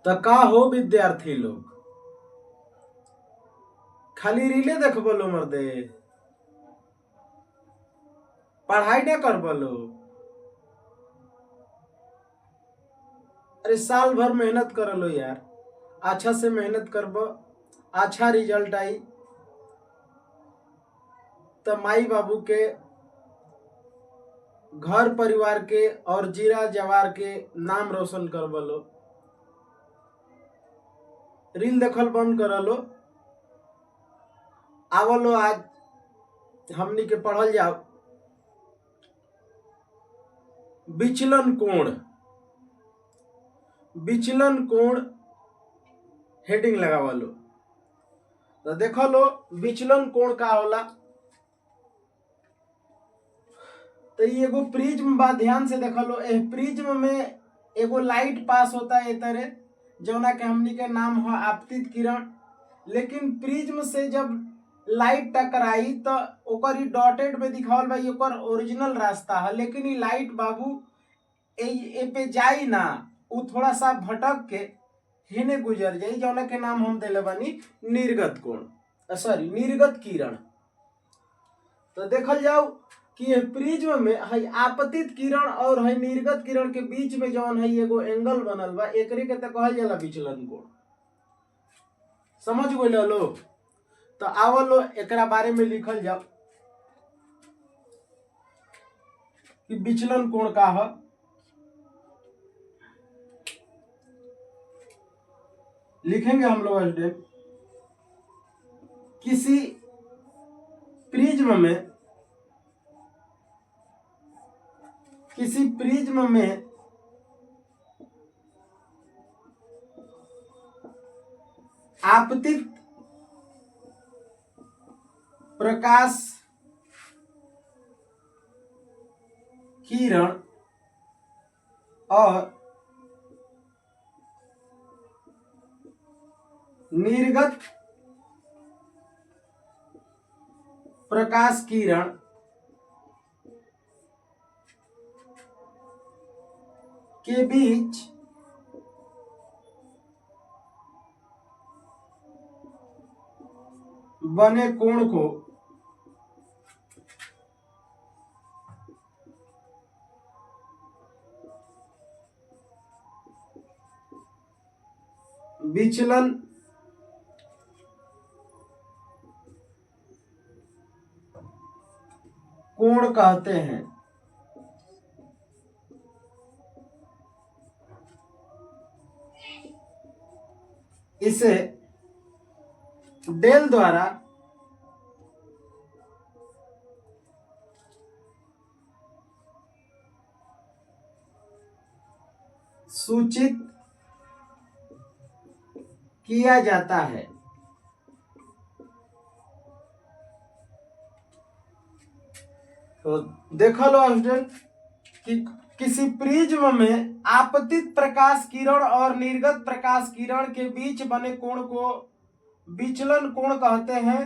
तो का हो विद्यार्थी लोग, खाली रीले देख बोलो मर्दे, पढ़ाई ना कर बोलो। अरे साल भर मेहनत कर लो यार, अच्छा से मेहनत करबो, अच्छा रिजल्ट आई तो माई बाबू के, घर परिवार के और जिला जवार के नाम रोशन कर बोलो। रील देखल बंद कर लो, आवलो आज हमनी के पढ़ल जाओ विचलन कोण। विचलन कोण हेडिंग लगावा लो, तो देखो लो विचलन कोण का होला। तो ये एगो प्रिज्म बा, ध्यान से देखो लो। ए प्रिज्म में एगो लाइट पास होता है तरह, जौना के हमनी के नाम हो आपतित किरण। लेकिन प्रिज्म से जब लाइट टकराई तो ओकर ही डॉटेड में दिखावल बा ओकर ओरिजिनल रास्ता है, लेकिन ये लाइट बाबू ए पे जाई ना, वो थोड़ा सा भटक के हेने गुजर जाई, जौना के नाम हम देले बानी निर्गत कोण, सॉरी निर्गत किरण। तो देखल जाओ कि ये प्रिज्म में है आपतित किरण और है निर्गत किरण के बीच में जौन है एगो एंगल बनल बा, एकरे के तो कहल जाला विचलन कोण। समझ गइल लो? तो आवल लो एकरा बारे में लिखल जाओ कि विचलन कोण का है। लिखेंगे हम लोग स्टूडेंट, किसी प्रिज्म में, किसी प्रिज्म में आपतित प्रकाश किरण और निर्गत प्रकाश किरण के बीच बने कोण को विचलन कोण कहते हैं। इसे डेल द्वारा सूचित किया जाता है। तो देखो लो स्टूडेंट कि किसी प्रिज्म में आपतित प्रकाश किरण और निर्गत प्रकाश किरण के बीच बने कोण को विचलन कोण कहते हैं।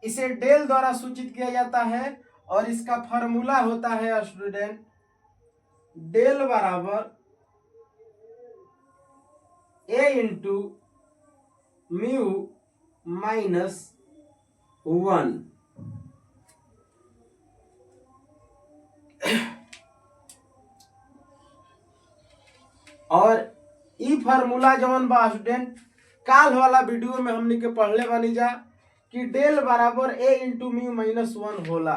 इसे डेल द्वारा सूचित किया जाता है और इसका फॉर्मूला होता है स्टूडेंट, डेल बराबर ए इंटू म्यू माइनस 1। और ई फार्मूला जवन बा स्टूडेंट, काल वाला वीडियो में हमनी के पढ़ले बानी जा कि डेल बराबर ए इंटू म्यू माइनस 1 होला।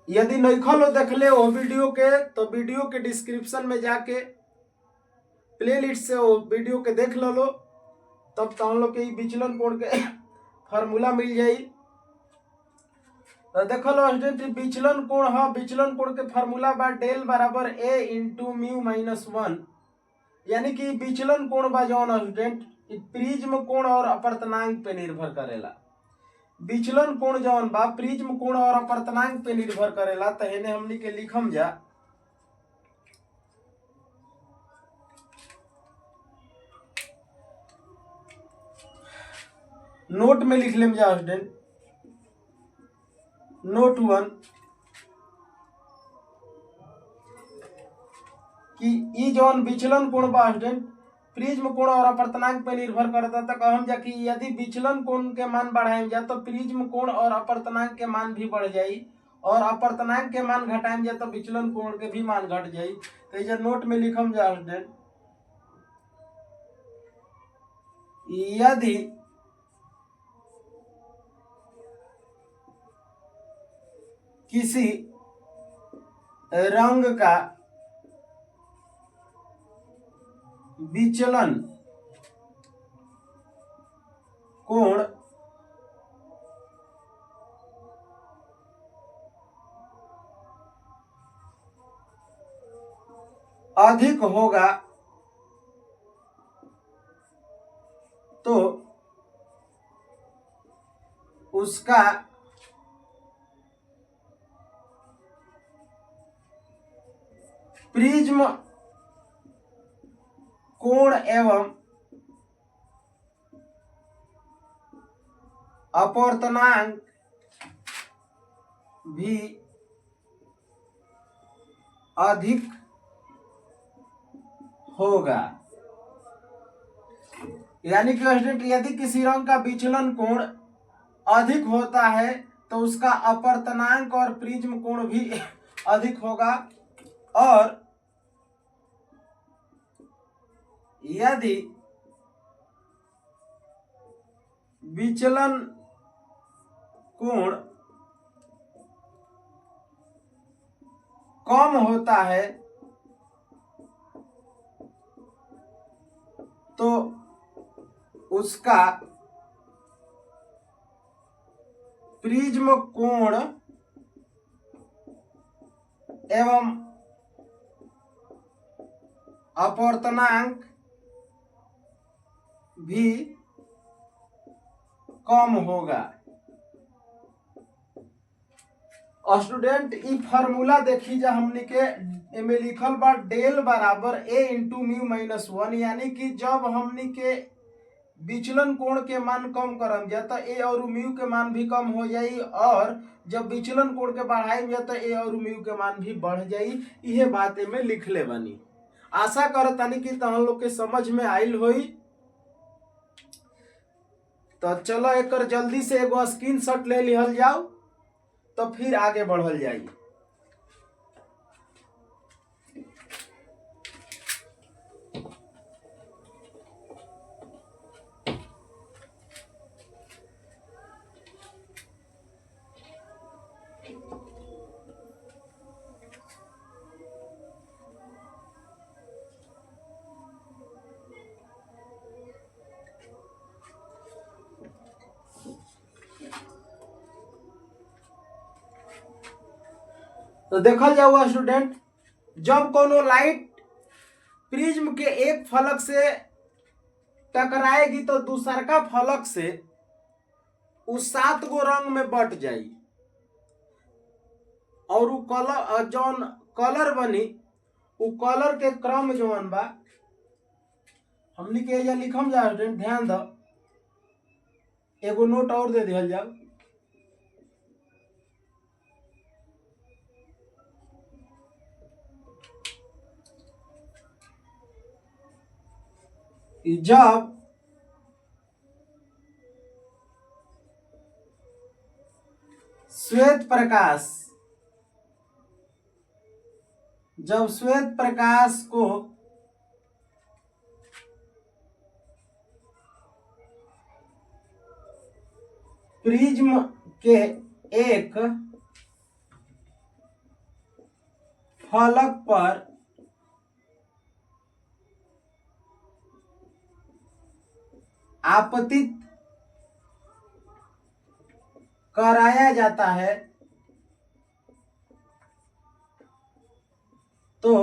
यदि नहीं लो देखले वो वीडियो के, तो वीडियो के डिस्क्रिप्शन में जाके प्लेलिस्ट से वो वीडियो के देख लो, तब तो हम लोग के विचलन कोण के फार्मूला मिल जाई। तो देखो लो स्टूडेंट, विचलन कोण है, विचलन कोण के फार्मूला बा डेल बराबर ए इंटू म्यू माइनस 1। यानी कि विचलन कोण बा जौन स्टूडेंट प्रिज्म कोण और अपर्तनांक पे निर्भर करेला। विचलन कोण जौन बा प्रिज्म कोण और अपर्तनांक पे निर्भर करेला। तो हेने हमनी के लिखम जा नोट में लिख लेम जा स्टूडेंट, नोट 1 कि ई जौन विचलन कोण बा स्टूडेंट प्रिज्म कोण और अपवर्तनांक पे निर्भर करता। तो कहम जा कि यदि विचलन कोण के मान बढ़ाएम जा तो प्रिज्म कोण और अपवर्तनांक के मान भी बढ़ जाई, और अपवर्तनांक के मान घटाएम जा तो विचलन कोण के भी मान घट जाई। तो ये नोट में लिखम जा स्टूडेंट, यदि किसी रंग का विचलन कोण अधिक होगा तो उसका प्रिज्म कोण एवं अपवर्तनांक भी अधिक होगा। यानी कि स्टूडेंट यदि किसी रंग का विचलन कोण अधिक होता है तो उसका अपवर्तनांक और प्रिज्म कोण भी अधिक होगा, और यदि विचलन कोण कम होता है तो उसका प्रिज्म कोण एवं अपवर्तनांक भी कम होगा। स्टूडेंट ई फार्मूला देखी जा हमने के एमे लिखल बा डेल बराबर ए इंटू म्यू माइनस वन, यानी कि जब हमने के विचलन कोण के मान कम करम जा तो ए और म्यू के मान भी कम हो जाई, और जब विचलन कोण के बढ़ाई जा तो ए और म्यू के मान भी बढ़ जाई। यह बात में लिख ले बनी। आशा करतानी कि तुम लोग के समझ में आइल होई। तो चलो एक जल्दी से एगो स्क्रीनशॉट ले लिहल जाओ, तो फिर आगे बढ़ल जाई। तो देखल जाओ स्टूडेंट, जब कोनो लाइट प्रिज्म के एक फलक से टकराएगी तो दूसर का फलक से उस 7 गो रंग में बट जाई, और उ कलर जौन कलर बनी उ कलर के क्रम जौन बा हमनी के एजा लिखम जा स्टूडेंट, ध्यान दो। एगो नोट और दे दिहल जाओ, जब श्वेत प्रकाश को प्रिज्म के एक फलक पर आपतित कराया जाता है तो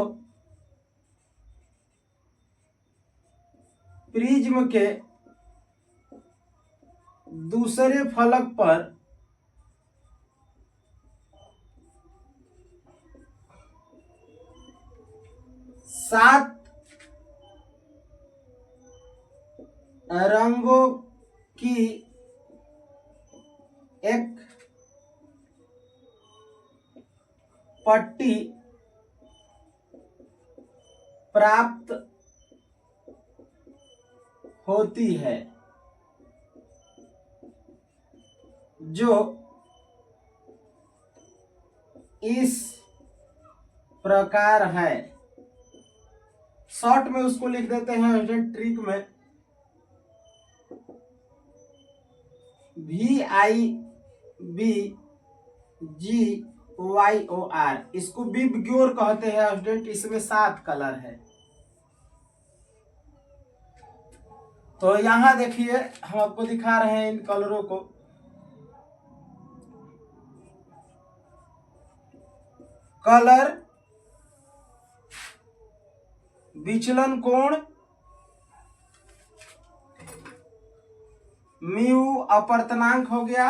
प्रिज्म के दूसरे फलक पर सात रंगों की एक पट्टी प्राप्त होती है जो इस प्रकार है। शॉर्ट में उसको लिख देते हैं ट्रिक में VIBGYOR। इसको विबग्योर कहते हैं स्टूडेंट। इसमें 7 कलर है। तो यहां देखिए हम आपको दिखा रहे हैं इन कलरों को। कलर, विचलन कोण, म्यू अपवर्तनांक हो गया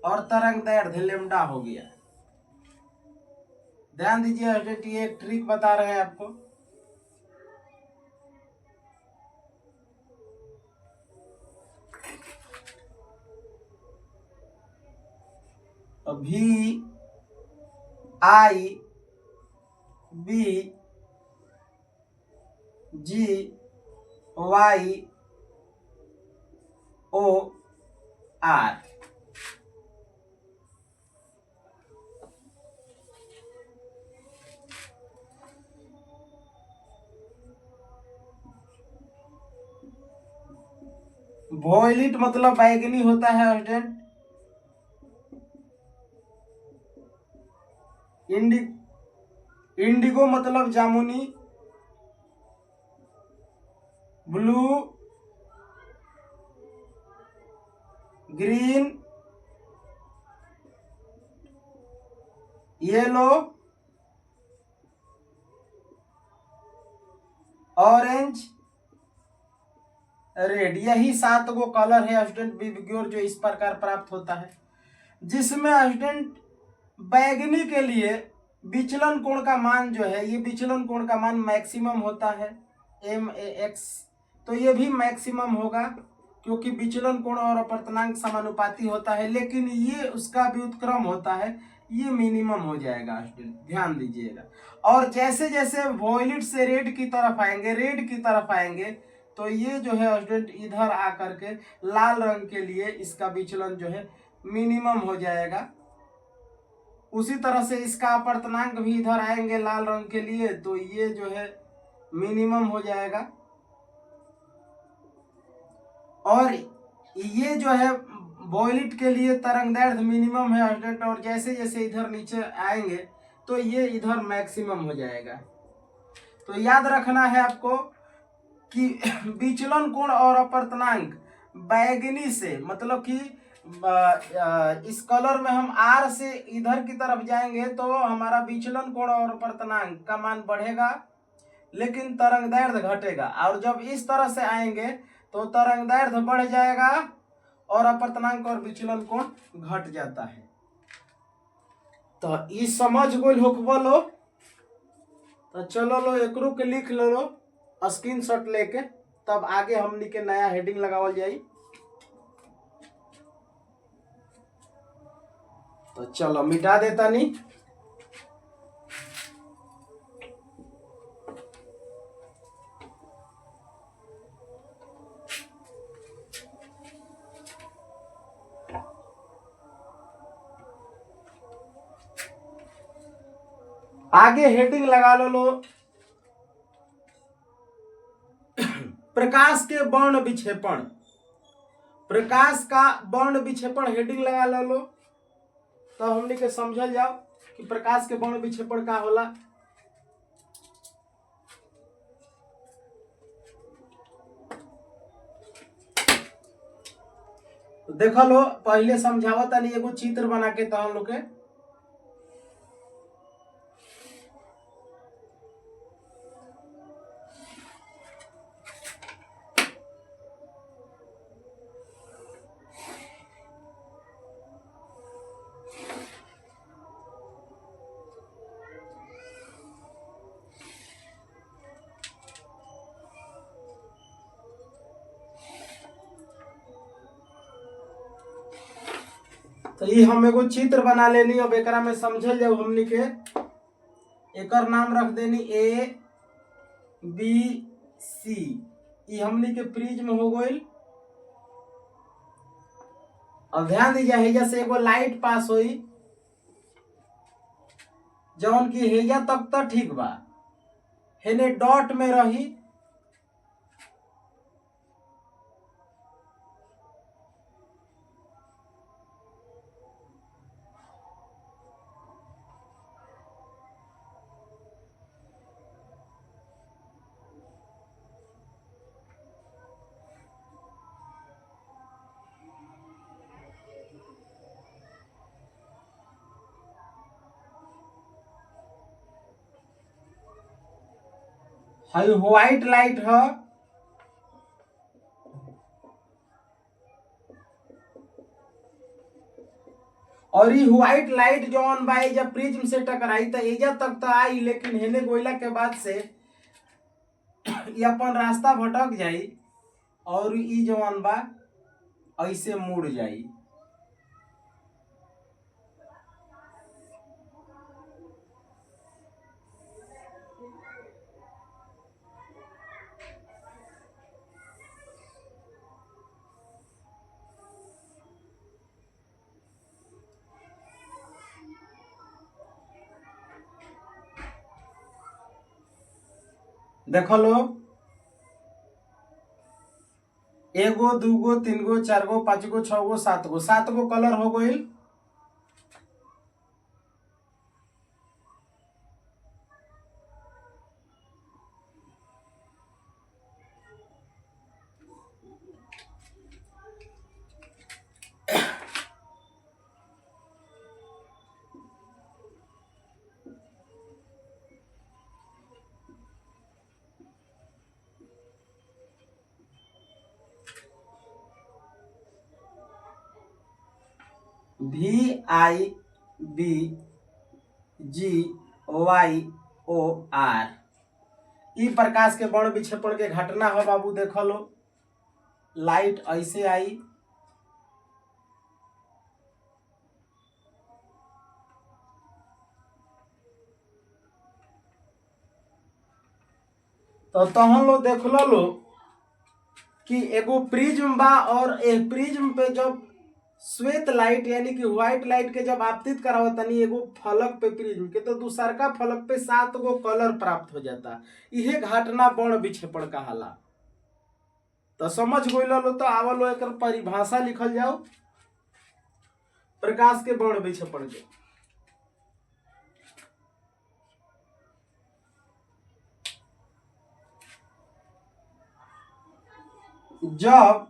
और तरंग दैर्ध्य लेम्डा हो गया। ध्यान दीजिए स्टूडेंट, ये एक ट्रिक बता रहे हैं आपको। VIBGYOR। वॉयलेट मतलब बैगनी होता है स्टूडेंट। इंडिगो मतलब जामुनी। Blue, green, yellow, orange, red. यही 7 गो कलर है स्टूडेंट विबग्योर जो इस प्रकार प्राप्त होता है, जिसमें स्टूडेंट बैगनी के लिए विचलन कोण का मान जो है, ये विचलन कोण का मान मैक्सिमम होता है MAX। तो ये भी मैक्सिमम होगा क्योंकि विचलन कोण और अपवर्तनांक समानुपाती होता है। लेकिन ये उसका व्युत्क्रम होता है, ये मिनिमम हो जाएगा स्टूडेंट, ध्यान दीजिएगा। और जैसे जैसे वॉयलेट से रेड की तरफ आएंगे, तो ये जो है स्टूडेंट इधर आकर के लाल रंग के लिए इसका विचलन जो है मिनिमम हो जाएगा। उसी तरह से इसका अपवर्तनांक भी इधर आएंगे लाल रंग के लिए, तो ये जो है मिनिमम हो जाएगा। और ये जो है वॉयलेट के लिए तरंगदैर्ध्य मिनिमम है स्टूडेंट, और जैसे जैसे इधर नीचे आएंगे तो ये इधर मैक्सिमम हो जाएगा। तो याद रखना है आपको कि विचलन कोण और अपवर्तनांक बैगनी से, मतलब कि इस कलर में हम R से इधर की तरफ जाएंगे तो हमारा विचलन कोण और अपवर्तनांक का मान बढ़ेगा, लेकिन तरंगदैर्ध्य घटेगा। और जब इस तरह से आएंगे तो तरंगदैर्ध्य बढ़ जाएगा और अपवर्तनांक और विचलन कोण घट जाता है। तो ये समझ गोल होकबलो। तो चलो लो एकरू के लिख लो स्क्रीनशॉट लेके, तब आगे हमनी के नया हेडिंग लगावल जाई। तो चलो मिटा देता नहीं। आगे हेडिंग लगा लो प्रकाश के वर्ण विक्षेपण। प्रकाश का वर्ण विक्षेपण हेडिंग लगा लो, तो हमने के समझल जाओ कि प्रकाश के वर्ण विक्षेपण का होला। तो देखो लो, पहले समझावता नहीं, एगो चित्र बना के तो हम लोग के तो ये हम एगो चित्र बना लेनी। अब एकरा में समझल जाओ हमनी के एकर नाम रख देनी ए बी सी। ये हमनी के प्रिज्म हो गई। अब ध्यान दीजिए, हेजा से एगो लाइट पास हुई, जौन की हेजा तक तो ठीक बा, हेने डॉट में रही, हई व्हाइट लाइट है, और ये व्हाइट लाइट जौन बा जब प्रिज्म से टकराई तो एजा तक तो आई, लेकिन हेने गोइला के बाद से ये अपन रास्ता भटक जाई और ई जौन बा ऐसे मुड़ जाई। देखो लो, एगो दूगो तीन गो चार गो पांच गो छह गो सात गो कलर हो गई। VIBGYOR ई प्रकाश के बड़ विक्षेपण के घटना हो बाबू। देखो लो, लाइट ऐसे आई, तो तहन लो देख लो कि एगो प्रिज्म बा, और एक प्रिज्म पे जब श्वेत लाइट यानी कि व्हाइट लाइट के जब आपतित करावतनी एगो फलक पे प्रिज्म के, तो दूसरका फलक पे 7 गो कलर प्राप्त हो जाता। इहे घटना बड़ विक्षेपण कहाला। तो समझ गइल लो, तो आवलो एकर परिभाषा लिखल जाओ प्रकाश के बड़ विक्षेपण के। जब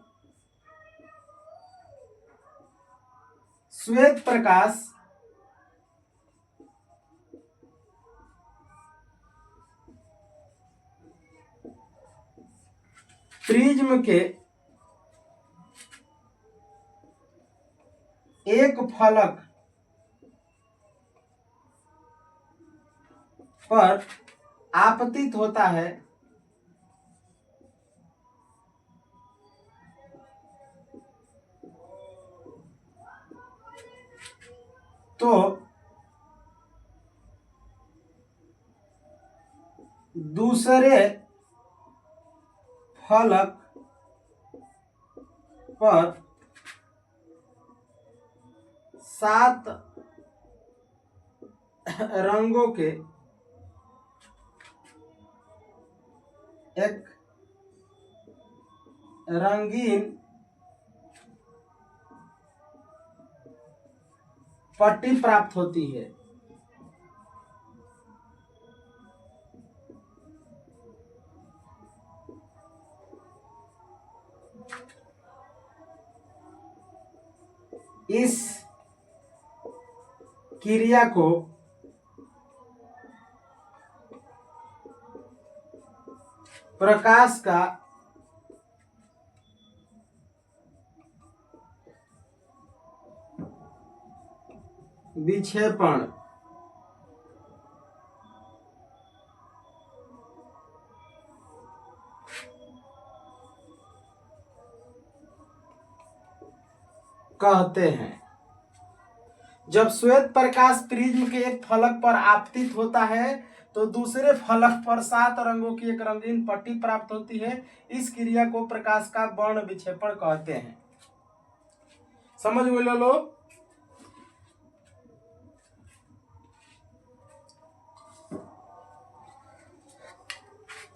श्वेत प्रकाश प्रिज्म के एक फलक पर आपतित होता है, तो दूसरे फलक पर 7 रंगों के एक रंगीन पट्टी प्राप्त होती है। इस क्रिया को प्रकाश का विक्षेपण कहते हैं। जब श्वेत प्रकाश प्रिज्म के एक फलक पर आपतित होता है तो दूसरे फलक पर 7 रंगों की एक रंगीन पट्टी प्राप्त होती है। इस क्रिया को प्रकाश का वर्ण विक्षेपण कहते हैं। समझ गए लोग?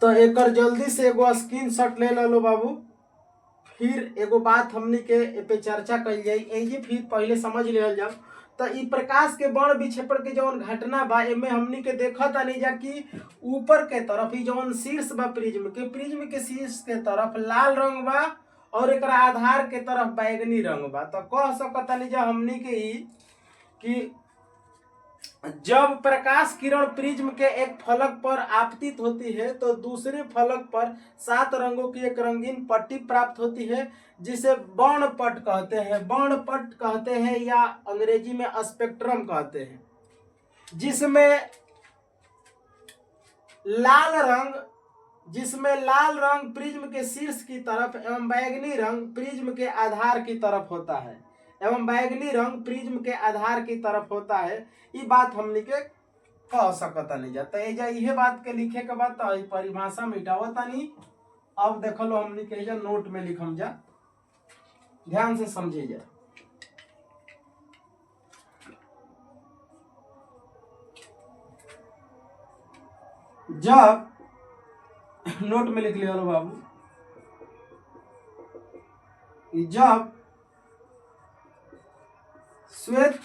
तो एक जल्दी से एगो स्क्रीनशॉट ले लो बाबू। फिर एगो बात हमनी के पे चर्चा कल जाई, फिर पहले समझ ले जाओ। तो ई प्रकाश के वर्ण विक्षेपण के जौन घटना बा एमे हमनी के देखा तानी जा कि ऊपर के तरफ ई जौन शीर्ष बा प्रिज्म के शीर्ष के तरफ लाल रंग बा और एकरा आधार के तरफ बैगनी रंग बा। तो कह सकतानी जा हमनी के ई कि जब प्रकाश किरण प्रिज्म के एक फलक पर आपतित होती है तो दूसरे फलक पर 7 रंगों की एक रंगीन पट्टी प्राप्त होती है जिसे वर्णपट कहते हैं। वर्णपट कहते हैं या अंग्रेजी में स्पेक्ट्रम कहते हैं, जिसमें लाल रंग प्रिज्म के शीर्ष की तरफ एवं बैगनी रंग प्रिज्म के आधार की तरफ होता है। ये बात हमने के कह सकता नहीं जाता यह बात के लिखे के बाद तो परिभाषा मिटावता नहीं। अब देख लो हमने के नोट में लिखम जा, ध्यान से समझे जा। जब नोट में लिख लिया लो बाबू, जब श्वेत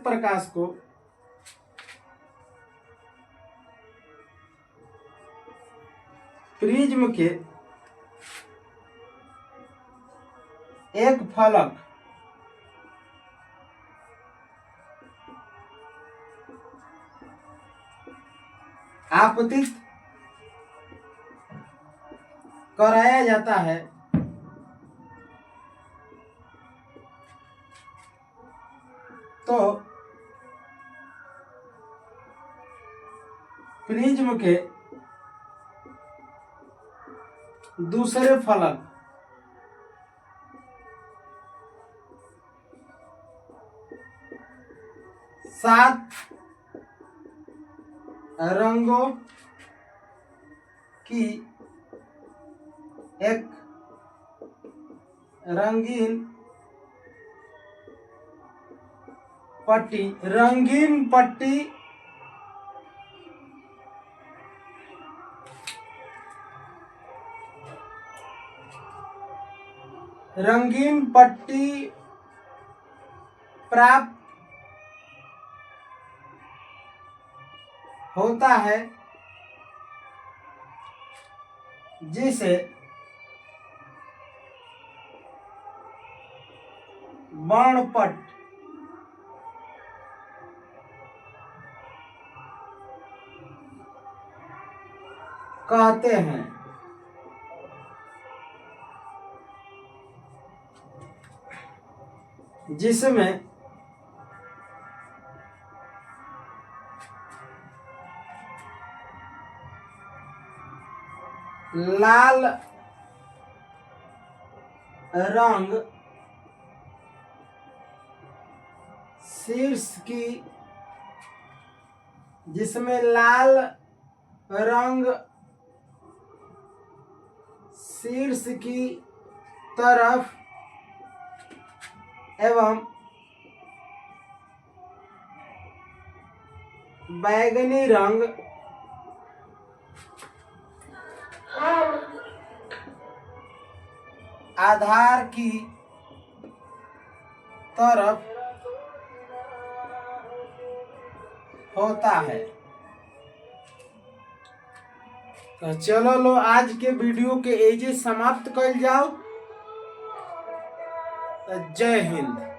प्रकाश को प्रिज्म के एक फलक आपतित कराया जाता है तो प्रिज्म के दूसरे फलक सात रंगों की एक रंगीन पट्टी प्राप्त होता है जिसे वर्णपट कहते हैं। जिसमें लाल रंग शीर्ष की तरफ एवं बैगनी रंग आधार की तरफ होता है। तो चलो लो आज के वीडियो के एजे समाप्त कर जाओ। जय हिंद।